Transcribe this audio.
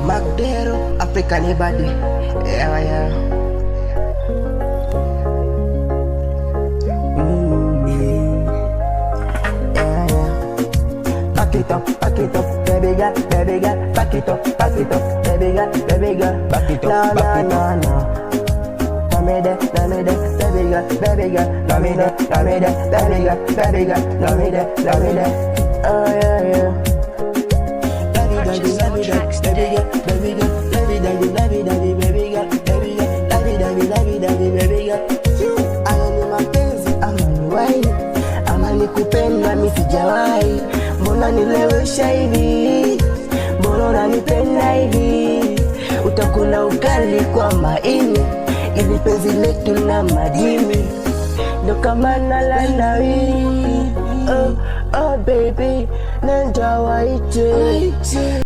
Magdero, African body. Yeah. Back it up, baby girl, back it up, baby girl, back it up, no. Let me there, baby girl, let me there, baby girl, let me there. Oh yeah. Baby girl. Ani mapenzi amani amani kupenda mimi sijawahi. Mbona nilewesha hivi? Mbona unanipenda hivi? Utakula ugali kwa maini ili penzi letu na madini ndo kama nalandawi. Oh baby, nenda waite